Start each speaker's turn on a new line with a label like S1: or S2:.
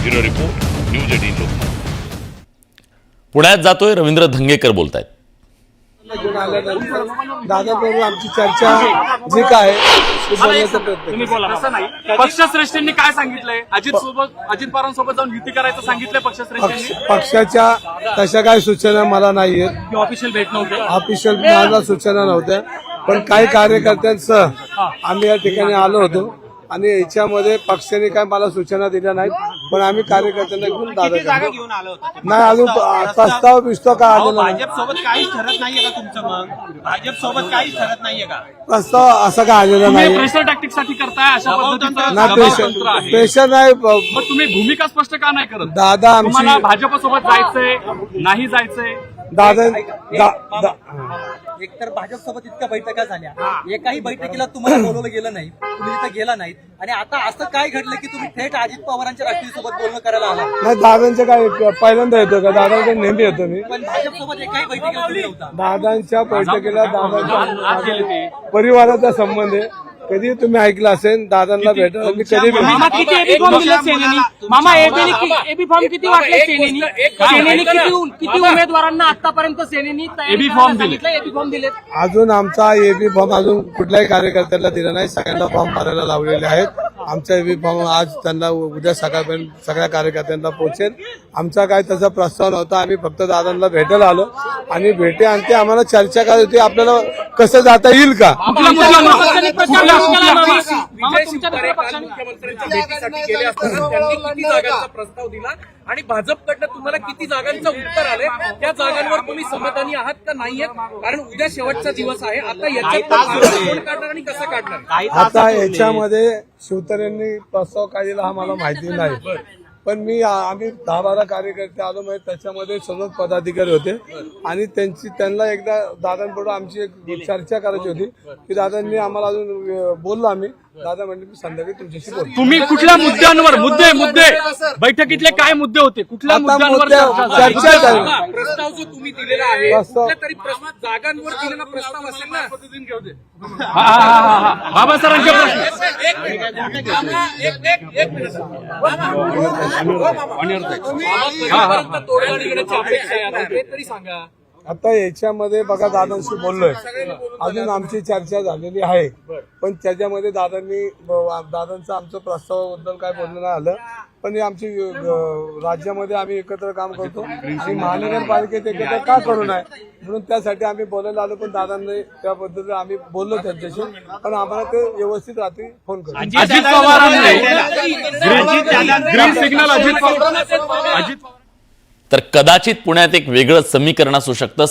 S1: Bureau report, news 18 Lokmat. पुण्यात जातोय रवींद्र धंगेकर बोलतायत.
S2: दादाबरोबर आमची चर्चा जी काय बोलण्याचा प्रयत्न
S3: तसं नाही. पक्षश्रेष्ठींनी काय सांगितलंय? अजित पवारांसोबत जाऊन युती करायचं सांगितलंय पक्षश्रेष्ठींनी.
S2: पक्षाच्या तशा काही सूचना मला नाही आहेत.
S3: ऑफिशियल भेट नव्हते.
S2: ऑफिशियल माझ्या सूचना नव्हत्या, पण काही कार्यकर्त्यांसह आम्ही या ठिकाणी आलो होतो आणि याच्यामध्ये पक्षाने काय मला सूचना दिल्या नाहीत, पण आम्ही कार्यकर्त्यांना घेऊन दादा
S4: घेऊन आलो होतो.
S2: नाही अजून प्रस्ताव बिस्ताव काय आलेला नाही.
S4: भाजप सोबत काहीच ठरत नाहीये का तुमचं? मग भाजप सोबत काहीच ठरत नाहीये का?
S2: प्रस्ताव असा काय आलेला नाही.
S3: प्रेशर टॅक्टिक्स साठी करताय अशा पद्धतीचं
S2: नाही.
S3: दबावतंत्र आहे.
S2: प्रेशर नाही.
S3: मग तुम्ही भूमिका स्पष्ट का नाही करत?
S2: दादा
S3: तुम्हाला
S2: आमची
S3: भाजपसोबत जायचंय नाही जायचंय?
S2: दादा
S4: एकतर भाजप सोबत इतक्या बैठका झाल्या, एकाही बैठकीला तुम्हाला बोलवलं गेलं नाही, तुम्ही तिथे गेला नाहीत, आणि आता असं काय घडलं की तुम्ही थेट अजित पवारांच्या राष्ट्रीयसोबत बोलणं करायला आला?
S2: नाही. दादांचं काय पहिल्यांदा येतो का? दादांकडे नेहमी येतो मी.
S4: पण भाजप सोबत एकाही बैठकीला तुम्ही नव्हता.
S2: दादांच्या बैठकीला
S3: आज गेले ते.
S2: दादांच्या परिवाराचा संबंध आहे. कधी तुम्ही ऐकलं असेल दादांना भेटायला मी कधी
S5: मामा किती एबी फॉर्म दिले सेनेनी? मामा एबी फॉर्म किती वाटले सेनेनी? सेनेनी किती उमेदवारांना आतापर्यंत सेनेनी
S3: एबी फॉर्म दिले?
S5: एबी फॉर्म दिलेत.
S2: अजून आमचा एबी फॉर्म अजून कुठल्याही कार्यकर्त्याला दिला नाही. सगळ्यांना फॉर्म भरायला लावलेले आहेत. आमचा एबी फॉर्म आज त्यांना उद्या सकाळपर्यंत सगळ्या कार्यकर्त्यांना पोहोचेल. आमचा काय तसा प्रस्ताव नव्हता. आम्ही फक्त दादांना भेटायला आलो आणि भेटे आणि ते आम्हाला चर्चा करायची होती आपल्याला कसं जाता येईल का.
S5: मुख्यमंत्र्यांच्या भेटीसाठी गेले असताना त्यांनी किती जागांचा प्रस्ताव दिला आणि भाजपकडनं तुम्हाला किती जागांचं उत्तर आले? त्या जागांवर तुम्ही समाधानी आहात का नाहीयेत? कारण उद्या शेवटचा दिवस आहे. आता याच्यात कोण काढणार आणि कसं काढणार?
S2: आता याच्यामध्ये शिवतरेंनी प्रस्ताव काय दिला हा मला माहिती नाही, पण आम्ही 10-12 कार्यकर्ते आलो. म्हणजे त्याच्यामध्ये सर्व पदाधिकारी होते आणि त्यांना एकदा दादांबरोबर आमची एक चर्चा करायची होती की दादांनी आम्हाला अजून बोललो आम्ही. दादा म्हणजे मी संध्याकाळी तुमच्याशी बोलतो.
S3: तुम्ही कुठल्या मुद्द्यांवर मुद्दे बैठकीतले काय मुद्दे होते? कुठल्या मुद्द्यांवर
S2: चर्चा झाली.
S5: प्रस्ताव जो तुम्ही दिलेला आहे
S2: प्रस्ताव-
S5: कुठल्या तरी जागांवर दिलेला प्रस्ताव असेल ना?
S3: बाबा सरांचे प्रश्न.
S5: तोडगा निघण्याची अपेक्षा आहे आता, ते तरी सांगा.
S2: आता याच्यामध्ये बघा दादांशी बोललोय, अजून आमची चर्चा झालेली आहे, पण त्याच्यामध्ये दादांचं आमचं प्रस्तावाबद्दल काय बोलणं नाही आलं. पण हे आमची राज्यामध्ये आम्ही एकत्र काम करतो आणि महानगरपालिकेत एकत्र का करू नये म्हणून त्यासाठी आम्ही बोलायला आलो. पण दादांनी त्याबद्दल आम्ही बोललो त्यांच्याशी, पण आम्हाला ते व्यवस्थित रात्री फोन करू.
S3: अजित पवारांनी ग्रीन सिग्नल अजित
S1: तर कदाचित पुण्यात एक वेगळं समीकरण असू शकतं.